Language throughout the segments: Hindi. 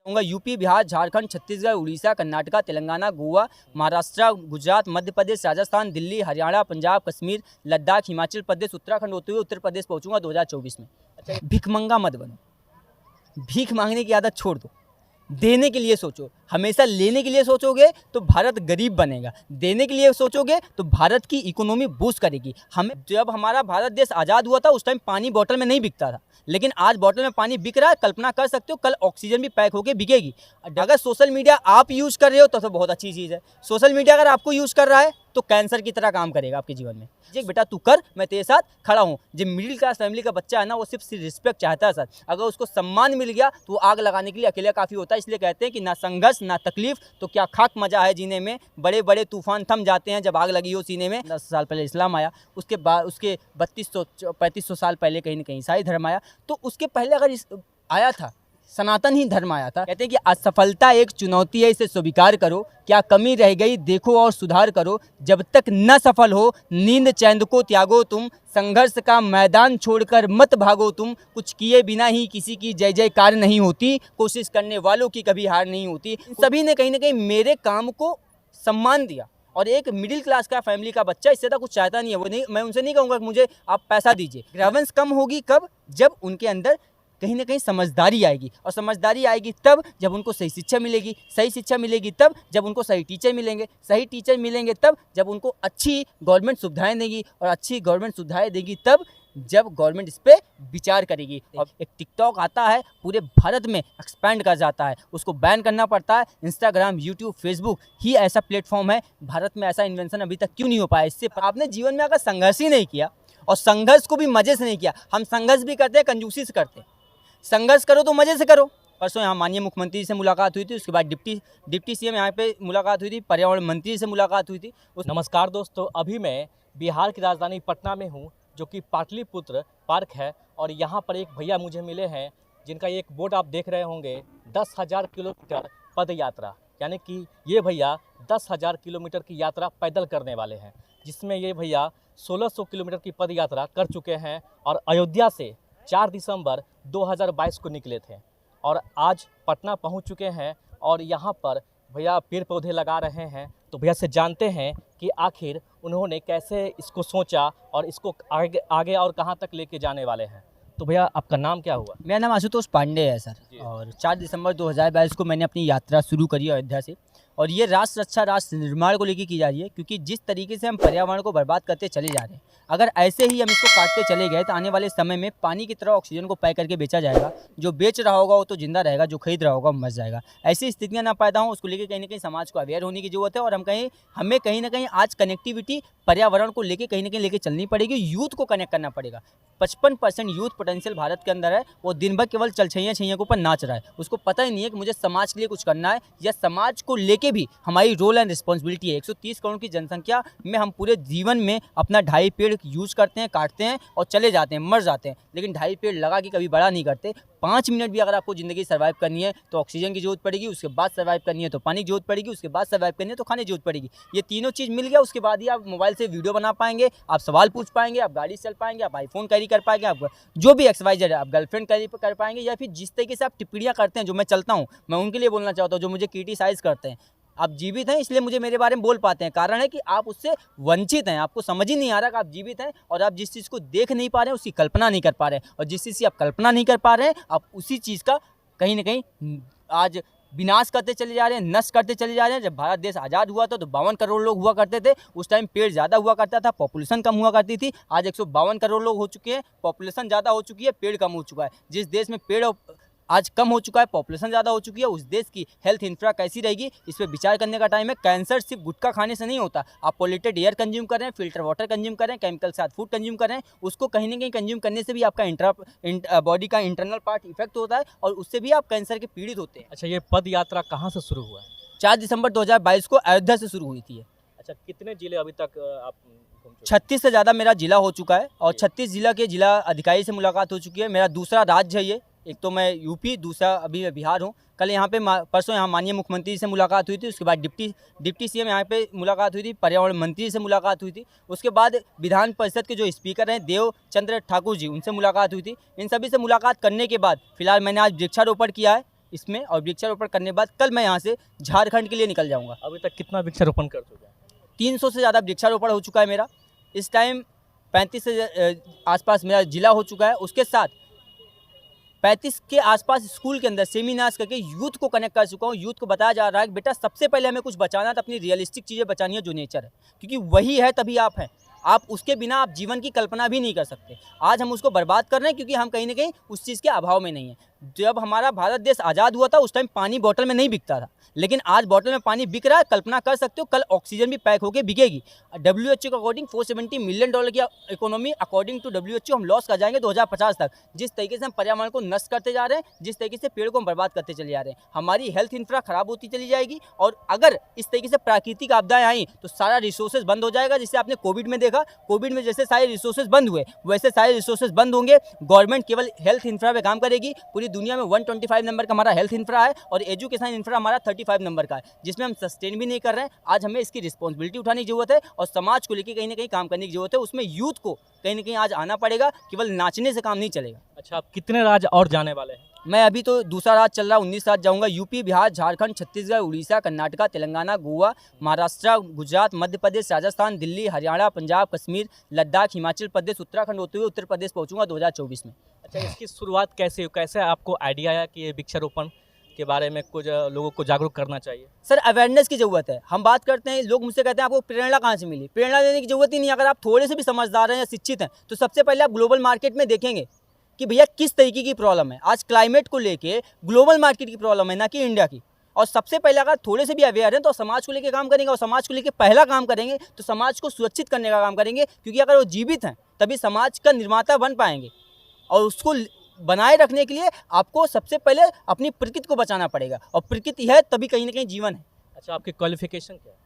कहूँगा यूपी, बिहार, झारखंड, छत्तीसगढ़, उड़ीसा, कर्नाटका, तेलंगाना, गोवा, महाराष्ट्र, गुजरात, मध्य प्रदेश, राजस्थान, दिल्ली, हरियाणा, पंजाब, कश्मीर, लद्दाख, हिमाचल प्रदेश, उत्तराखंड होते हुए उत्तर प्रदेश पहुँचूंगा 2024 में। अच्छा, भिखमंगा मत बनो, भीख मांगने की आदत छोड़ दो, देने के लिए सोचो। हमेशा लेने के लिए सोचोगे तो भारत गरीब बनेगा, देने के लिए सोचोगे तो भारत की इकोनॉमी बूस्ट करेगी। हमें जब हमारा भारत देश आज़ाद हुआ था उस टाइम पानी बोतल में नहीं बिकता था, लेकिन आज बोतल में पानी बिक रहा है। कल्पना कर सकते हो कल ऑक्सीजन भी पैक होकर बिकेगी। अगर सोशल मीडिया आप यूज़ कर रहे हो तो बहुत अच्छी चीज़ है। सोशल मीडिया अगर आपको यूज़ कर रहा है तो कैंसर की तरह काम करेगा आपके जीवन में। जी बेटा तू कर, मैं तेरे साथ खड़ा हूँ। जो मिडिल क्लास फैमिली का बच्चा है ना, वो सिर्फ रिस्पेक्ट चाहता है सर। अगर उसको सम्मान मिल गया तो वो आग लगाने के लिए अकेला काफ़ी होता है। इसलिए कहते हैं कि ना संघर्ष ना तकलीफ तो क्या खाक मजा है जीने में। बड़े बड़े तूफान थम जाते हैं जब आग लगी हो सीने में। 10 साल पहले इस्लाम आया, उसके बाद उसके 3200-3500 साल पहले कहीं ना कहीं ईसाई धर्म आया, तो उसके पहले अगर आया था सनातन ही धर्म आया था। कहते हैं कि असफलता एक चुनौती है, इसे स्वीकार करो। क्या कमी रह गई देखो और सुधार करो। जब तक न सफल हो नींद चैन को त्यागो तुम। संघर्ष का मैदान छोड़कर मत भागो तुम। कुछ किए बिना ही किसी की जय जयकार नहीं होती। कोशिश करने वालों की कभी हार नहीं होती। सभी ने कहीं ना कहीं मेरे काम को सम्मान दिया। और एक मिडिल क्लास का फैमिली का बच्चा इससे तो कुछ चाहता नहीं है। वो नहीं, मैं उनसे नहीं कहूँगा कि मुझे आप पैसा दीजिए। ग्रेवेंस कम होगी कब? जब उनके अंदर कहीं ना कहीं समझदारी आएगी। और समझदारी आएगी तब जब उनको सही शिक्षा मिलेगी। सही शिक्षा मिलेगी तब जब उनको सही टीचर मिलेंगे। सही टीचर मिलेंगे तब जब उनको अच्छी गवर्नमेंट सुविधाएं देगी। और अच्छी गवर्नमेंट सुविधाएं देगी तब जब गवर्नमेंट इस पर विचार करेगी। और एक टिकटॉक आता है पूरे भारत में एक्सपैंड कर जाता है, उसको बैन करना पड़ता है। इंस्टाग्राम, यूट्यूब, फेसबुक ही ऐसा प्लेटफॉर्म है। भारत में ऐसा इन्वेंशन अभी तक क्यों नहीं हो पाया? इससे आपने जीवन में अगर संघर्ष ही नहीं किया और संघर्ष को भी मजे से नहीं किया। हम संघर्ष भी करते हैं, कंजूसी से करते हैं। संघर्ष करो तो मजे से करो। परसों यहाँ माननीय मुख्यमंत्री से मुलाकात हुई थी, उसके बाद डिप्टी सीएम यहाँ पे मुलाकात हुई थी, पर्यावरण मंत्री से मुलाकात हुई थी। नमस्कार दोस्तों, अभी मैं बिहार की राजधानी पटना में हूँ, जो कि पाटलिपुत्र पार्क है। और यहाँ पर एक भैया मुझे मिले हैं जिनका एक बोर्ड आप देख रहे होंगे, 10,000 किलोमीटर पद यात्रा। यानी कि ये भैया 10,000 किलोमीटर की यात्रा पैदल करने वाले हैं, जिसमें ये भैया 1600 किलोमीटर की पद यात्रा कर चुके हैं। और अयोध्या से 4 दिसंबर 2022 को निकले थे और आज पटना पहुंच चुके हैं। और यहाँ पर भैया पेड़ पौधे लगा रहे हैं। तो भैया से जानते हैं कि आखिर उन्होंने कैसे इसको सोचा और इसको आगे और कहाँ तक लेके जाने वाले हैं। तो भैया आपका नाम क्या हुआ? मेरा नाम आशुतोष पांडे है सर। और 4 दिसंबर 2022 को मैंने अपनी यात्रा शुरू करी अयोध्या से। और ये राष्ट्र रक्षा, राष्ट्र निर्माण को लेकर की जा रही है। क्योंकि जिस तरीके से हम पर्यावरण को बर्बाद करते चले जा रहे हैं, अगर ऐसे ही हम इसको काटते चले गए तो आने वाले समय में पानी की तरह ऑक्सीजन को पैक करके बेचा जाएगा। जो बेच रहा होगा वो तो जिंदा रहेगा, जो खरीद रहा होगा वो मर जाएगा। ऐसी स्थितियां ना पैदा हों, उसको लेकर कहीं ना कहीं समाज को अवेयर होने की जरूरत है। और हमें कहीं ना कहीं आज कनेक्टिविटी पर्यावरण को लेकर कहीं ना कहीं लेकर चलनी पड़ेगी। यूथ को कनेक्ट करना पड़ेगा। 55% यूथ पोटेंशियल भारत के अंदर है। वो दिन भर केवल चलछैया छैया के ऊपर नाच रहा है। उसको पता ही नहीं है कि मुझे समाज के लिए कुछ करना है, या समाज को लेके भी हमारी रोल एंड रिस्पॉन्सिबिलिटी है। 130 करोड़ की जनसंख्या में हम पूरे जीवन में अपना 2.5 पेड़ यूज़ करते हैं, काटते हैं और चले जाते हैं, मर जाते हैं। लेकिन 2.5 पेड़ लगा के कभी बड़ा नहीं करते। 5 मिनट भी अगर आपको ज़िंदगी सर्वाइव करनी है तो ऑक्सीजन की जरूरत पड़ेगी, उसके बाद सर्वाइव करनी है तो पानी की जरूरत पड़ेगी, उसके बाद सर्वाइव करनी है तो खाने की जरूरत पड़ेगी। ये तीनों चीज़ मिल गया, उसके बाद ही आप मोबाइल से वीडियो बना पाएंगे, आप सवाल पूछ पाएंगे, आप गाड़ी से चल पाएंगे, आप आईफोन कैरी कर पाएंगे, आप जो भी XYZ है, आप गर्लफ्रेंड कैरी कर पाएंगे। या फिर जिस तरीके से आप टिप्पणियाँ करते हैं, जो मैं चलता हूँ, मैं उनके लिए बोलना चाहता हूँ। जो मुझे क्रिटिसाइज़ करते हैं, आप जीवित हैं इसलिए मुझे मेरे बारे में बोल पाते हैं। कारण है कि आप उससे वंचित हैं, आपको समझ ही नहीं आ रहा कि आप जीवित हैं। और आप जिस चीज़ को देख नहीं पा रहे हैं उसकी कल्पना नहीं कर पा रहे हैं। और जिस चीज़ की आप कल्पना नहीं कर पा रहे हैं, आप उसी चीज़ का कहीं ना कहीं आज विनाश करते चले जा रहे हैं, नष्ट करते चले जा रहे हैं। जब भारत देश आज़ाद हुआ था तो 52 करोड़ लोग हुआ करते थे। उस टाइम पेड़ ज़्यादा हुआ करता था, पॉपुलेशन कम हुआ करती थी। आज 152 करोड़ लोग हो चुके हैं, पॉपुलेशन ज़्यादा हो चुकी है, पेड़ कम हो चुका है। जिस देश में पेड़ आज कम हो चुका है, पॉपुलेशन ज़्यादा हो चुकी है, उस देश की हेल्थ इंफ्रा कैसी रहेगी, इस पर विचार करने का टाइम है। कैंसर सिर्फ गुटखा खाने से नहीं होता। आप पॉल्यूटेड एयर कंज्यूम कर रहे हैं, फिल्टर वाटर कंज्यूम कर रहे हैं, केमिकल साथ फूड कंज्यूम कर रहे हैं, उसको कहीं ना कहीं कंज्यूम करने से भी आपका बॉडी का इंटरनल पार्ट इफेक्ट होता है और उससे भी आप कैंसर के पीड़ित होते हैं। अच्छा, ये पद यात्रा कहाँ से शुरू हुआ है? 4 दिसंबर 2022 को अयोध्या से शुरू हुई थी। अच्छा, कितने जिले अभी तक आप घूम चुके? 36 से ज़्यादा मेरा जिला हो चुका है और 36 जिला के जिला अधिकारी से मुलाकात हो चुकी है। मेरा दूसरा राज्य है ये। एक तो मैं यूपी, दूसरा अभी मैं बिहार हूँ। कल यहाँ पे परसों यहाँ माननीय मुख्यमंत्री से मुलाकात हुई थी, उसके बाद डिप्टी सीएम यहाँ पे मुलाकात हुई थी, पर्यावरण मंत्री से मुलाकात हुई थी, उसके बाद विधान परिषद के जो स्पीकर हैं देव चंद्र ठाकुर जी, उनसे मुलाकात हुई थी। इन सभी से मुलाकात करने के बाद फिलहाल मैंने आज वृक्षारोपण किया है इसमें, और वृक्षारोपण करने के बाद कल मैं यहाँ से झारखंड के लिए निकल जाऊँगा। अभी तक कितना वृक्षारोपण कर चुके हैं? 300 से ज़्यादा वृक्षारोपण हो चुका है मेरा। इस टाइम 35 से आसपास मेरा जिला हो चुका है। उसके साथ 35 के आसपास स्कूल के अंदर सेमिनार्स करके यूथ को कनेक्ट कर चुका हूँ। यूथ को बताया जा रहा है कि बेटा सबसे पहले हमें कुछ बचाना है तो अपनी रियलिस्टिक चीज़ें बचानी है, जो नेचर है, क्योंकि वही है तभी आप हैं। आप उसके बिना आप जीवन की कल्पना भी नहीं कर सकते। आज हम उसको बर्बाद कर रहे हैं क्योंकि हम कहीं ना कहीं उस चीज़ के अभाव में नहीं हैं। जब हमारा भारत देश आज़ाद हुआ था उस टाइम पानी बोतल में नहीं बिकता था, लेकिन आज बोतल में पानी बिक रहा है। कल्पना कर सकते हो कल ऑक्सीजन भी पैक होकर बिकेगी। WHO के अकॉर्डिंग $470 मिलियन की इकोनॉमी अकॉर्डिंग टू WHO हम लॉस कर जाएंगे 2050 तक। जिस तरीके से हम पर्यावरण को नष्ट करते जा रहे हैं, जिस तरीके से पेड़ को हम बर्बाद करते चले जा रहे हैं, हमारी हेल्थ इंफ्रा खराब होती चली जाएगी। और अगर इस तरीके से प्राकृतिक आपदाएं आई तो सारा रिसोर्सेज बंद हो जाएगा। जिससे आपने कोविड में देखा, कोविड में जैसे सारे रिसोर्सेज बंद हुए वैसे सारे रिसोर्सेज बंद होंगे। गवर्नमेंट केवल हेल्थ इंफ्रा पे काम करेगी। पूरी दुनिया में 125 नंबर का हमारा हेल्थ इंफ्रा है और एजुकेशन इंफ्रा हमारा 35 नंबर का है, जिसमें हम सस्टेन भी नहीं कर रहे हैं। आज हमें इसकी रिस्पॉन्सिबिलिटी उठाने की जरूरत है और समाज को लेकर कहीं ना कहीं काम करने की जरूरत है। उसमें यूथ को कहीं ना कहीं आज आना पड़ेगा, केवल नाचने से काम नहीं चलेगा। अच्छा, आप कितने राज्य और जाने वाले हैं? मैं अभी तो दूसरा राज्य चल रहा, 19 राज्य जाऊंगा। यूपी, बिहार, झारखंड, छत्तीसगढ़, उड़ीसा, कर्नाटका, तेलंगाना, गोवा, महाराष्ट्र, गुजरात, मध्य प्रदेश, राजस्थान, दिल्ली, हरियाणा, पंजाब, कश्मीर, लद्दाख, हिमाचल प्रदेश, उत्तराखंड होते हुए उत्तर प्रदेश पहुंचूंगा 2024 में। अच्छा, इसकी शुरुआत कैसे हुई? कैसे आपको आइडिया आया कि ये वृक्षारोपण के बारे में कुछ लोगों को जागरूक करना चाहिए? सर, अवेयरनेस की ज़रूरत है। हम बात करते हैं, लोग मुझसे कहते हैं आपको प्रेरणा कहाँ से मिली? प्रेरणा देने की ज़रूरत ही नहीं। अगर आप थोड़े से भी समझदार हैं या शिक्षित हैं तो सबसे पहले आप ग्लोबल मार्केट में देखेंगे कि भैया किस तरीके की प्रॉब्लम है। आज क्लाइमेट को लेके ग्लोबल मार्केट की प्रॉब्लम है, ना कि इंडिया की। और सबसे पहले अगर थोड़े से भी अवेयर हैं तो समाज को लेके काम करेंगे, और समाज को लेके पहला काम करेंगे तो समाज को सुरक्षित करने का काम करेंगे, क्योंकि अगर वो जीवित हैं तभी समाज का निर्माता बन पाएंगे। और उसको बनाए रखने के लिए आपको सबसे पहले अपनी प्रकृति को बचाना पड़ेगा, और प्रकृति है तभी कहीं ना कहीं जीवन है। अच्छा, आपकी क्वालिफिकेशन क्या है?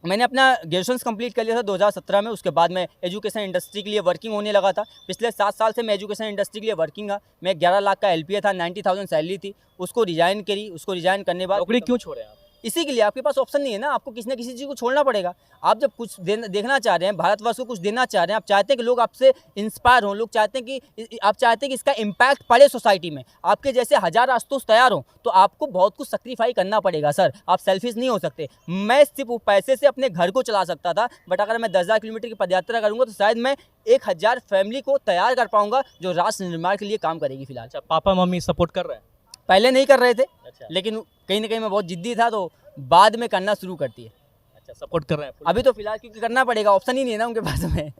मैंने अपना ग्रेजुएशन कंप्लीट कर लिया था 2017 में। उसके बाद मैं एजुकेशन इंडस्ट्री के लिए वर्किंग होने लगा था। पिछले 7 साल से मैं एजुकेशन इंडस्ट्री के लिए वर्किंग था। मैं 11 लाख का LPA था, 90,000 सैलरी थी। उसको रिजाइन करी। उसको रिजाइन करने के बाद नौकरी क्यों छोड़े आप? इसी के लिए आपके पास ऑप्शन नहीं है ना, आपको किसी न किसी चीज़ को छोड़ना पड़ेगा। आप जब कुछ देखना चाह रहे हैं, भारतवर्ष को कुछ देना चाह रहे हैं, आप चाहते हैं कि लोग आपसे इंस्पायर हों, लोग चाहते हैं कि आप चाहते हैं कि इसका इम्पैक्ट पड़े सोसाइटी में, आपके जैसे हज़ार आस्तोष तैयार हों, तो आपको बहुत कुछ सेक्रीफाई करना पड़ेगा सर। आप सेल्फिश नहीं हो सकते। मैं सिर्फ पैसे से अपने घर को चला सकता था, बट अगर मैं 10,000 किलोमीटर की पदयात्रा करूँगा तो शायद मैं 1,000 फैमिली को तैयार कर पाऊँगा जो राष्ट्र निर्माण के लिए काम करेगी। फिलहाल अच्छा, पापा मम्मी सपोर्ट कर रहे हैं? पहले नहीं कर रहे थे, अच्छा, लेकिन कहीं ना कहीं मैं बहुत जिद्दी था तो बाद में करना शुरू करती है। अच्छा, सपोर्ट कर रहे हैं? अभी तो फिलहाल क्योंकि करना पड़ेगा, ऑप्शन ही नहीं है ना उनके पास में।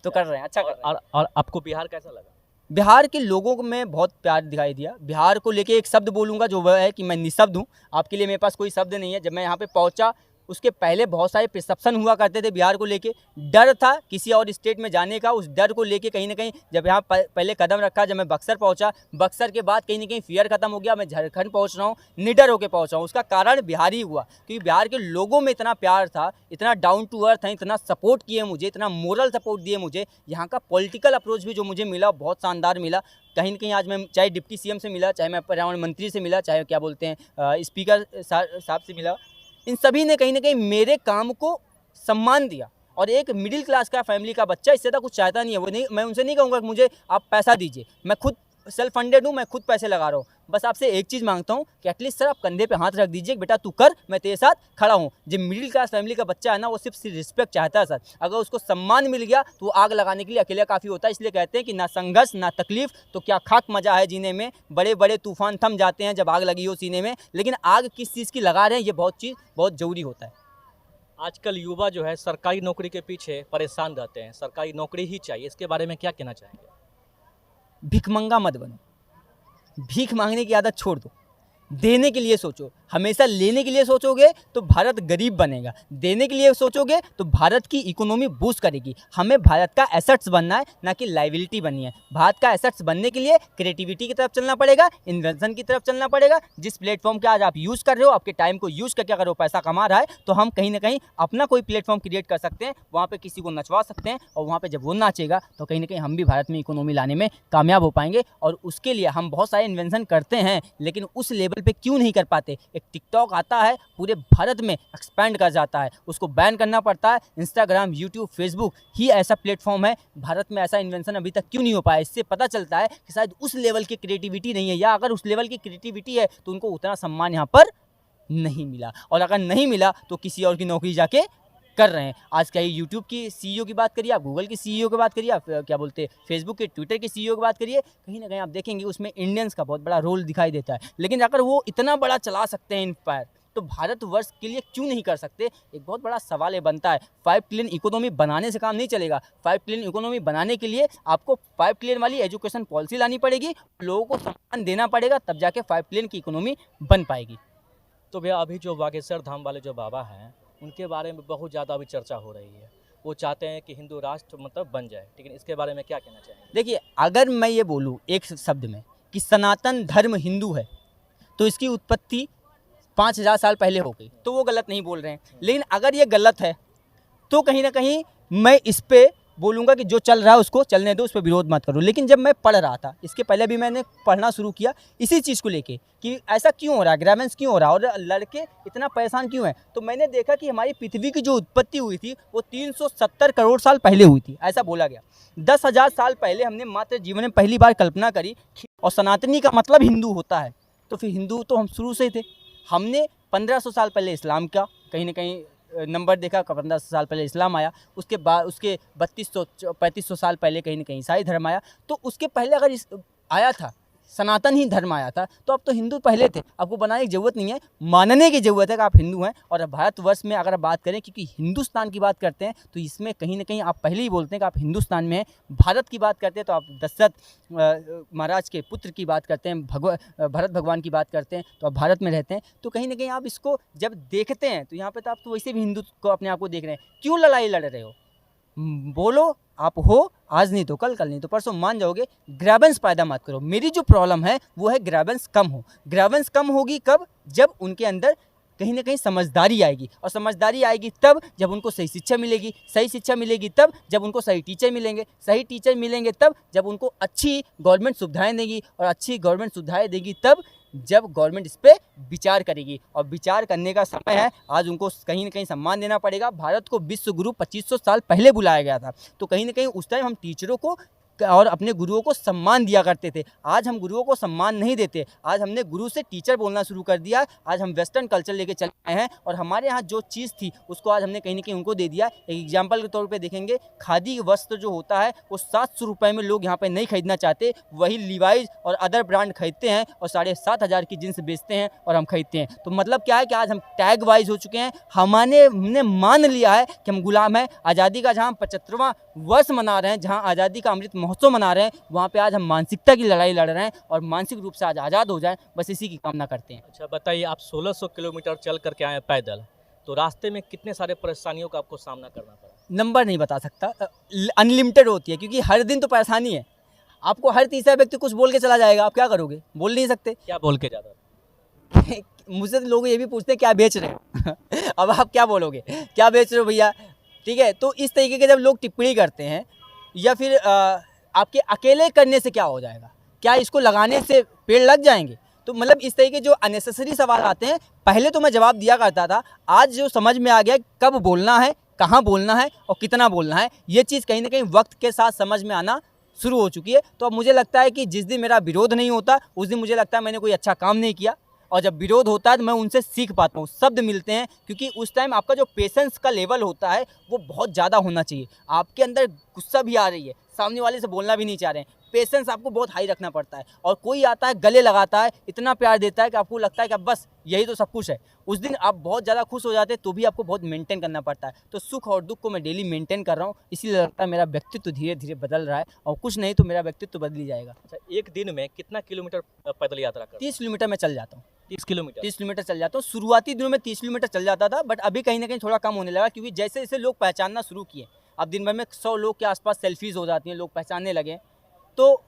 तो कर रहे हैं, अच्छा कर रहे हैं। और आपको बिहार कैसा लगा? बिहार के लोगों को मैं बहुत प्यार दिखाई दिया। बिहार को लेके एक शब्द बोलूँगा जो वह है कि मैं निशब्द हूँ। आपके लिए मेरे पास कोई शब्द नहीं है। जब मैं यहाँ पे पहुँचा उसके पहले बहुत सारे परसेप्शन हुआ करते थे बिहार को लेके। डर था किसी और स्टेट में जाने का। उस डर को लेके कहीं ना कहीं जब यहाँ पहले कदम रखा, जब मैं बक्सर पहुँचा, बक्सर के बाद कहीं ना कहीं फियर खत्म हो गया। मैं झारखंड पहुँच रहा हूँ, निडर होकर पहुँचा हूँ। उसका कारण बिहार ही हुआ, क्योंकि बिहार के लोगों में इतना प्यार था, इतना डाउन टू अर्थ है, इतना सपोर्ट किए मुझे, इतना मोरल सपोर्ट दिए मुझे। यहाँ का पॉलिटिकल अप्रोच भी जो मुझे मिला बहुत शानदार मिला। कहीं ना कहीं आज मैं चाहे डिप्टी CM से मिला, चाहे मैं पर्यावरण मंत्री से मिला, चाहे क्या बोलते हैं स्पीकर साहब से मिला, इन सभी ने कहीं ना कहीं मेरे काम को सम्मान दिया। और एक मिडिल क्लास का फैमिली का बच्चा इससे तो कुछ चाहता नहीं है। वो नहीं, मैं उनसे नहीं कहूँगा कि मुझे आप पैसा दीजिए। मैं खुद सेल्फ फंडेड हूँ, मैं खुद पैसे लगा रहा हूँ। बस आपसे एक चीज़ मांगता हूँ कि एटलीस्ट सर आप कंधे पे हाथ रख दीजिए, बेटा तू कर, मैं तेरे साथ खड़ा हूँ। जो मिडिल क्लास फैमिली का बच्चा है ना, वो सिर्फ रिस्पेक्ट चाहता है सर। अगर उसको सम्मान मिल गया तो वो आग लगाने के लिए अकेला काफ़ी होता है। इसलिए कहते हैं कि ना संघर्ष ना तकलीफ तो क्या खाक मजा है जीने में। बड़े बड़े तूफान थम जाते हैं जब आग लगी हो सीने में, लेकिन आग किस चीज़ की लगा रहे हैं ये बहुत ज़रूरी होता है। आजकल युवा जो है सरकारी नौकरी के पीछे परेशान रहते हैं, सरकारी नौकरी ही चाहिए, इसके बारे में क्या कहना चाहेंगे? भिखमंगा मत बनो, भीख मांगने की आदत छोड़ दो, देने के लिए सोचो। हमेशा लेने के लिए सोचोगे तो भारत गरीब बनेगा, देने के लिए सोचोगे तो भारत की इकोनॉमी बूस्ट करेगी। हमें भारत का एसेट्स बनना है, ना कि लाइबिलिटी बननी है। भारत का एसेट्स बनने के लिए क्रिएटिविटी की तरफ चलना पड़ेगा, इन्वेंशन की तरफ चलना पड़ेगा। जिस प्लेटफॉर्म का आज आप यूज़ कर रहे हो, आपके टाइम को यूज़ करके अगर वो पैसा कमा रहा है तो हम कहीं ना कहीं अपना कोई प्लेटफॉर्म क्रिएट कर सकते हैं, वहाँ पर किसी को नचवा सकते हैं, और वहाँ पर जब वो नाचेगा तो कहीं ना कहीं हम भी भारत में इकोनॉमी लाने में कामयाब हो पाएंगे। और उसके लिए हम बहुत सारे इन्वेंशन करते हैं, लेकिन उस लेवल लेवल पे क्यों नहीं कर पाते? एक टिकटॉक आता है, पूरे भारत में एक्सपैंड कर जाता है, उसको बैन करना पड़ता है। इंस्टाग्राम, यूट्यूब, फेसबुक ही ऐसा प्लेटफॉर्म है, भारत में ऐसा इन्वेंशन अभी तक क्यों नहीं हो पाया? इससे पता चलता है कि शायद उस लेवल की क्रिएटिविटी नहीं है, या अगर उस लेवल की क्रिएटिविटी है तो उनको उतना सम्मान यहाँ पर नहीं मिला, और अगर नहीं मिला तो किसी और की नौकरी जाके कर रहे हैं। आज क्या यूट्यूब की सीईओ की बात करिए, आप गूगल की सीईओ की बात करिए, आप क्या बोलते हैं फेसबुक के, ट्विटर की सीईओ की बात करिए, कहीं ना कहीं आप देखेंगे उसमें इंडियंस का बहुत बड़ा रोल दिखाई देता है। लेकिन अगर वो इतना बड़ा चला सकते हैं एम्पायर, तो भारतवर्ष के लिए क्यों नहीं कर सकते? एक बहुत बड़ा सवाल ये बनता है। 5 ट्रिलियन इकोनॉमी बनाने से काम नहीं चलेगा। 5 ट्रिलियन इकोनॉमी बनाने के लिए आपको 5 ट्रिलियन वाली एजुकेशन पॉलिसी लानी पड़ेगी, लोगों को सम्मान देना पड़ेगा, तब जाके 5 ट्रिलियन की इकोनॉमी बन पाएगी। तो भैया अभी जो बागेश्वर धाम वाले जो बाबा हैं उनके बारे में बहुत ज़्यादा अभी चर्चा हो रही है। वो चाहते हैं कि हिंदू राष्ट्र मतलब बन जाए, लेकिन इसके बारे में क्या कहना चाहेंगे? देखिए, अगर मैं ये बोलूँ एक शब्द में कि सनातन धर्म हिंदू है, तो इसकी उत्पत्ति 5000 साल पहले हो गई, तो वो गलत नहीं बोल रहे हैं। लेकिन अगर ये गलत है तो कहीं ना कहीं मैं इस पे बोलूँगा कि जो चल रहा है उसको चलने दो, उस पर विरोध मत करो। लेकिन जब मैं पढ़ रहा था, इसके पहले भी मैंने पढ़ना शुरू किया इसी चीज़ को लेके कि ऐसा क्यों हो रहा है, ग्रेवेंस क्यों हो रहा है और लड़के इतना परेशान क्यों हैं, तो मैंने देखा कि हमारी पृथ्वी की जो उत्पत्ति हुई थी वो 370 करोड़ साल पहले हुई थी, ऐसा बोला गया। 10,000 साल पहले हमने मात्र जीवन में पहली बार कल्पना करी, और सनातनी का मतलब हिंदू होता है, तो फिर हिंदू तो हम शुरू से ही थे। हमने 1500 साल पहले इस्लाम का कहीं ना कहीं नंबर देखा, 1500 साल पहले इस्लाम आया, उसके बाद उसके 3500 साल पहले कहीं ना कहीं ईसाई धर्म आया, तो उसके पहले अगर आया था सनातन ही धर्म आया था, तो अब तो हिंदू पहले थे। आपको बनाने की ज़रूरत नहीं है, मानने की ज़रूरत है कि आप हिंदू हैं। और भारतवर्ष में अगर बात करें, क्योंकि हिंदुस्तान की बात करते हैं तो इसमें कहीं ना कहीं आप पहले ही बोलते हैं कि आप हिंदुस्तान में हैं। भारत की बात करते हैं तो आप दशरथ महाराज के पुत्र की बात करते हैं, भरत भगवान की बात करते हैं, तो आप भारत में रहते हैं। तो कहीं ना कहीं आप इसको जब देखते हैं तो यहाँ पर तो आप तो वैसे भी हिंदू को अपने आप को देख रहे हैं। क्यों लड़ाई लड़ रहे हो? बोलो, आप हो आज नहीं तो कल, कल नहीं तो परसों, मान जाओगे। ग्रेवेंस पैदा मत करो। मेरी जो प्रॉब्लम है वो है ग्रेवेंस कम हो। ग्रेवेंस कम होगी कब? जब उनके अंदर कहीं ना कहीं समझदारी आएगी, और समझदारी आएगी तब जब उनको सही शिक्षा मिलेगी, सही शिक्षा मिलेगी तब जब उनको सही टीचर मिलेंगे, सही टीचर मिलेंगे तब जब उनको अच्छी गवर्नमेंट सुविधाएं देगी, और अच्छी गवर्नमेंट सुविधाएं देगी तब जब गवर्नमेंट इस पर विचार करेगी। और विचार करने का समय है, आज उनको कहीं ना कहीं सम्मान देना पड़ेगा। भारत को विश्व गुरु 2500 साल पहले बुलाया गया था, तो कहीं ना कहीं उस टाइम हम टीचरों को और अपने गुरुओं को सम्मान दिया करते थे। आज हम गुरुओं को सम्मान नहीं देते, आज हमने गुरु से टीचर बोलना शुरू कर दिया। आज हम वेस्टर्न कल्चर लेके चले आए हैं, और हमारे यहाँ जो चीज़ थी उसको आज हमने कहीं ना कहीं उनको दे दिया। एक एग्जाम्पल के तौर पे देखेंगे, खादी वस्त्र जो होता है वो 700 रुपये में लोग यहाँ पे नहीं खरीदना चाहते, वही लिवाइज और अदर ब्रांड खरीदते हैं और 7,500 की जींस बेचते हैं और हम खरीदते हैं। तो मतलब क्या है कि आज हम टैग वाइज हो चुके हैं। हमने मान लिया है कि हम गुलाम हैं। आज़ादी का जहाँ 75वां वर्ष मना रहे हैं, जहाँ आज़ादी का अमृत महोत्सव मना रहे हैं, वहाँ पे आज हम मानसिकता की लड़ाई लड़ रहे हैं, और मानसिक रूप से आज आज़ाद हो जाएं, बस इसी की कामना करते हैं। अच्छा बताइए, आप 1600 किलोमीटर चल करके आए पैदल, तो रास्ते में कितने सारे परेशानियों का आपको सामना करना पड़ा? नंबर नहीं बता सकता, अनलिमिटेड होती है, क्योंकि हर दिन तो परेशानी है। आपको हर तीसरा व्यक्ति कुछ बोल के चला जाएगा, आप क्या करोगे? बोल नहीं सकते। क्या बोल के जाता? मुझसे तो लोग ये भी पूछते हैं क्या बेच रहे हो अब आप क्या बोलोगे, क्या बेच रहे हो भैया? ठीक है, तो इस तरीके के जब लोग टिप्पणी करते हैं, या फिर आपके अकेले करने से क्या हो जाएगा, क्या इसको लगाने से पेड़ लग जाएंगे? तो मतलब इस तरीके जो अननेसेसरी सवाल आते हैं, पहले तो मैं जवाब दिया करता था, आज जो समझ में आ गया कब बोलना है, कहाँ बोलना है और कितना बोलना है, ये चीज़ कहीं ना कहीं वक्त के साथ समझ में आना शुरू हो चुकी है। तो अब मुझे लगता है कि जिस दिन मेरा विरोध नहीं होता उस दिन मुझे लगता है मैंने कोई अच्छा काम नहीं किया, और जब विरोध होता है तो मैं उनसे सीख पाता हूँ, शब्द मिलते हैं, क्योंकि उस टाइम आपका जो पेशेंस का लेवल होता है वो बहुत ज़्यादा होना चाहिए। आपके अंदर गुस्सा भी आ रही है, सामने वाले से बोलना भी नहीं चाह रहे हैं, पेशेंस आपको बहुत हाई रखना पड़ता है। और कोई आता है गले लगाता है, इतना प्यार देता है कि आपको लगता है कि अब बस यही तो सब कुछ है, उस दिन आप बहुत ज़्यादा खुश हो जाते हैं, तो भी आपको बहुत मेंटेन करना पड़ता है। तो सुख और दुख को मैं डेली मेंटेन कर रहा हूँ, इसीलिए लगता है मेरा व्यक्तित्व धीरे धीरे बदल रहा है, और कुछ नहीं तो मेरा व्यक्तित्व बदल ही जाएगा। अच्छा, एक दिन में कितना किलोमीटर पैदल यात्रा करते? 30 किलोमीटर मैं चल जाता हूँ। 30 किलोमीटर? 30 किलोमीटर चल जाता हूँ। शुरुआती दिनों में 30 किलोमीटर चल जाता था, बट अभी कहीं ना कहीं थोड़ा कम होने लगा, क्योंकि जैसे जैसे लोग पहचानना शुरू किए, अब दिन भर में 100 लोग के आसपास सेल्फीज़ हो जाती हैं, लोग पहचानने लगे, तो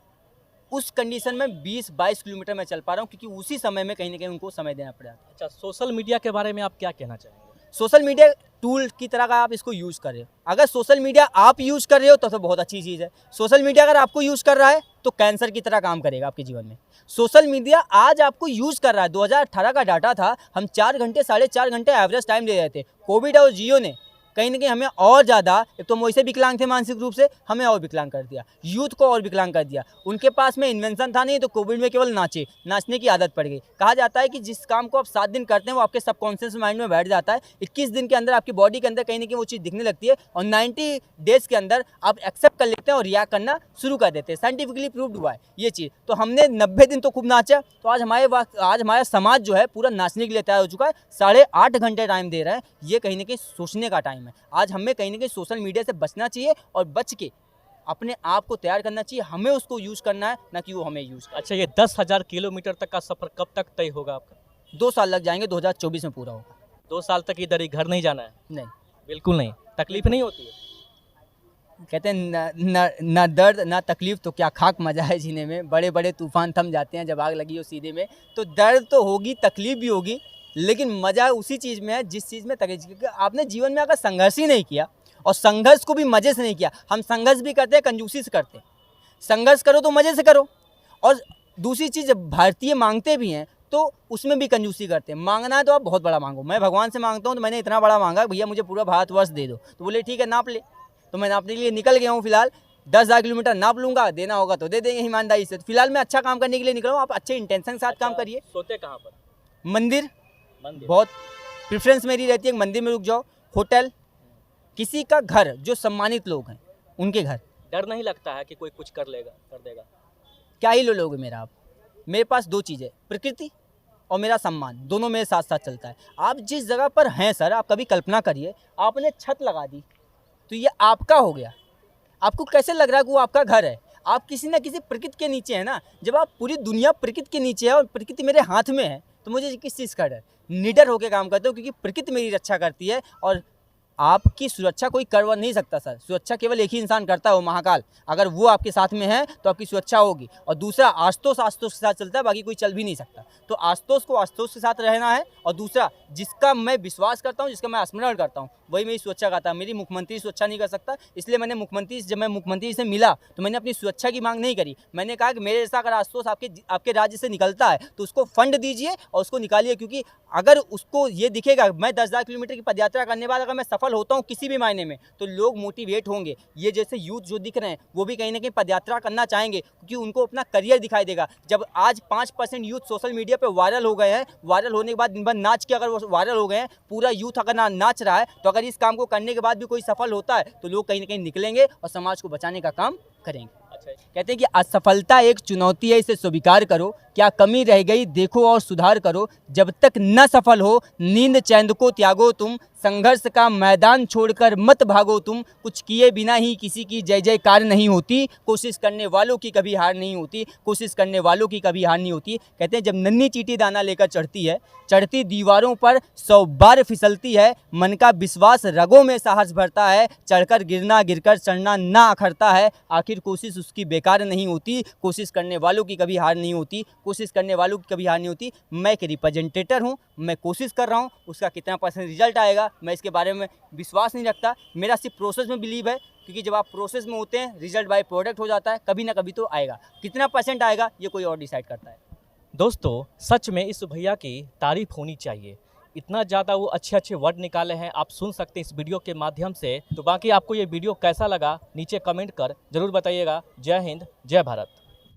उस कंडीशन में 20-22 किलोमीटर मैं चल पा रहा हूँ, क्योंकि उसी समय में कहीं ना कहीं उनको समय देना पड़ा। अच्छा, सोशल मीडिया के बारे में आप क्या कहना चाहेंगे? सोशल मीडिया टूल की तरह का आप इसको यूज़ कर रहे हो। अगर सोशल मीडिया आप यूज़ कर रहे हो तो बहुत अच्छी चीज़ है। सोशल मीडिया अगर आपको यूज़ कर रहा है तो कैंसर की तरह काम करेगा आपके जीवन में। सोशल मीडिया आज आपको यूज़ कर रहा है। 2018 का डाटा था, हम 4 घंटे 4.5 घंटे एवरेज टाइम ले रहे थे। कोविड और जियो ने कहीं ना कहीं हमें और ज़्यादा, एक तो वैसे विकलांग थे मानसिक रूप से, हमें और विकलांग कर दिया, यूथ को और विकलांग कर दिया। उनके पास में इन्वेंशन था नहीं तो कोविड में केवल नाचने की आदत पड़ गई। कहा जाता है कि जिस काम को आप 7 दिन करते हैं वो आपके सबकॉन्शियस माइंड में बैठ जाता है। 21 दिन के अंदर आपकी बॉडी के अंदर कहीं ना कहीं वो चीज़ दिखने लगती है और 90 डेज़ के अंदर आप एक्सेप्ट कर लेते हैं और रिएक्ट करना शुरू कर देते हैं। साइंटिफिकली प्रूव्ड हुआ है ये चीज़। तो हमने 90 दिन तो खूब नाचा, तो आज हमारा समाज जो है पूरा नाचने के लिए तैयार हो चुका है। 8.5 घंटे टाइम दे रहा है, ये कहीं ना कहीं सोचने का टाइम है। आज हमें कहीं ना कहीं सोशल मीडिया से बचना चाहिए और बच के अपने आप को तैयार करना चाहिए। हमें उसको यूज़ करना है, ना कि वो हमें यूज़ करे। अच्छा, ये 10,000 किलोमीटर तक का सफ़र कब तक तय होगा आपका? 2 साल लग जाएंगे, 2024 में पूरा होगा। 2 साल तक इधर ही घर नहीं जाना है? नहीं, बिल्कुल नहीं। तकलीफ नहीं होती है? कहते हैं ना दर्द ना तकलीफ तो क्या खाक मजा है जीने में। बड़े बड़े तूफान थम जाते हैं जब आग लगी हो सीने में। तो दर्द तो होगी, तकलीफ भी होगी, लेकिन मज़ा उसी चीज़ में है जिस चीज़ में तकलीफ। आपने जीवन में अगर संघर्ष ही नहीं किया और संघर्ष को भी मज़े से नहीं किया, हम संघर्ष भी करते हैं, कंजूसी से करते हैं। संघर्ष करो तो मज़े से करो। और दूसरी चीज़, भारतीय मांगते भी हैं तो उसमें भी कंजूसी करते हैं। मांगना है तो आप बहुत बड़ा मांगो। मैं भगवान से मांगता हूँ तो मैंने इतना बड़ा मांगा, भैया मुझे पूरा भारतवर्ष दे दो। तो बोले ठीक है नाप ले। तो मैं नापने के लिए निकल गया हूँ। फिलहाल 10,000 किलोमीटर नाप लूँगा, देना होगा तो दे देंगे ईमानदारी से। तो फिलहाल मैं अच्छा काम करने के लिए निकला हूँ। आप अच्छे इंटेंशन के साथ काम करिए। सोते कहाँ पर? मंदिर मंदिर। बहुत प्रेफरेंस मेरी रहती है, मंदिर में रुक जाओ, होटल, किसी का घर जो सम्मानित लोग हैं उनके घर। डर नहीं लगता है कि कोई कुछ कर देगा? क्या ही लोगे मेरा आप। मेरे पास 2 चीज़ें, प्रकृति और मेरा सम्मान, दोनों मेरे साथ साथ चलता है। आप जिस जगह पर हैं सर, आप कभी कल्पना करिए, आपने छत लगा दी तो ये आपका हो गया। आपको कैसे लग रहा है कि वो आपका घर है? आप किसी न किसी प्रकृति के नीचे है ना। जब आप पूरी दुनिया प्रकृति के नीचे है और प्रकृति मेरे हाथ में है तो मुझे किस चीज़ का डर? निडर होकर काम करते हो, क्योंकि प्रकृति मेरी रक्षा करती है और आपकी सुरक्षा कोई कर नहीं सकता सर। सुरक्षा केवल एक ही इंसान करता है, वो महाकाल। अगर वो आपके साथ में है तो आपकी सुरक्षा होगी। और दूसरा, आशुतोष के साथ चलता है, बाकी कोई चल भी नहीं सकता। तो आशुतोष को आशुतोष के साथ रहना है। और दूसरा, जिसका मैं विश्वास करता हूँ, जिसका मैं स्मरण करता हूँ, वही मेरी सुरक्षा करता है। मेरी मुख्यमंत्री सुरक्षा नहीं कर सकता, इसलिए मैंने जब मैं मुख्यमंत्री से मिला तो मैंने अपनी सुरक्षा की मांग नहीं करी। मैंने कहा कि मेरे जैसा अगर आशुतोष आपके राज्य से निकलता है तो उसको फंड दीजिए और उसको निकालिए। क्योंकि अगर उसको ये दिखेगा मैं 10,000 किलोमीटर की पदयात्रा करने बाद अगर मैं सफल होता हूँ किसी भी मायने में, तो लोग मोटिवेट होंगे। ये जैसे यूथ जो दिख रहे हैं वो भी कहीं ना कहीं पदयात्रा करना चाहेंगे, क्योंकि उनको अपना करियर दिखाई देगा। जब आज 5% यूथ सोशल मीडिया पे वायरल हो गए हैं, वायरल होने के बाद दिन भर नाच के अगर वो वायरल हो गए हैं, पूरा यूथ अगर नाच रहा है, तो अगर इस काम को करने के बाद भी कोई सफल होता है तो लोग कहीं ना कहीं निकलेंगे और समाज को बचाने का काम करेंगे। अच्छा, कहते हैं कि असफलता एक चुनौती है, इसे स्वीकार करो। क्या कमी रह गई देखो और सुधार करो। जब तक न सफल हो नींद चैन को त्यागो तुम। संघर्ष का मैदान छोड़कर मत भागो तुम। कुछ किए बिना ही किसी की जय जयकार नहीं होती। कोशिश करने वालों की कभी हार नहीं होती। कोशिश करने वालों की कभी हार नहीं होती। कहते हैं जब नन्ही चींटी दाना लेकर चढ़ती है, चढ़ती दीवारों पर 100 बार फिसलती है। मन का विश्वास रगों में साहस भरता है। चढ़कर गिरना गिरकर चढ़ना ना अखरता है। आखिर कोशिश उसकी बेकार नहीं होती। कोशिश करने वालों की कभी हार नहीं होती। कोशिश करने वालों की कभी हार नहीं होती। मैं एक रिप्रेजेंटेटर हूँ, मैं कोशिश कर रहा हूँ, उसका कितना % रिजल्ट आएगा मैं इसके बारे में विश्वास नहीं रखता। मेरा सिर्फ प्रोसेस में बिलीव है, क्योंकि जब आप प्रोसेस में होते हैं रिजल्ट बाय प्रोडक्ट हो जाता है। कभी ना कभी तो आएगा, कितना % आएगा ये कोई और डिसाइड करता है। दोस्तों, सच में इस भैया की तारीफ होनी चाहिए। इतना ज़्यादा वो अच्छे वर्ड निकाले हैं, आप सुन सकते हैं इस वीडियो के माध्यम से। तो बाकी आपको ये वीडियो कैसा लगा नीचे कमेंट कर ज़रूर बताइएगा। जय हिंद, जय भारत।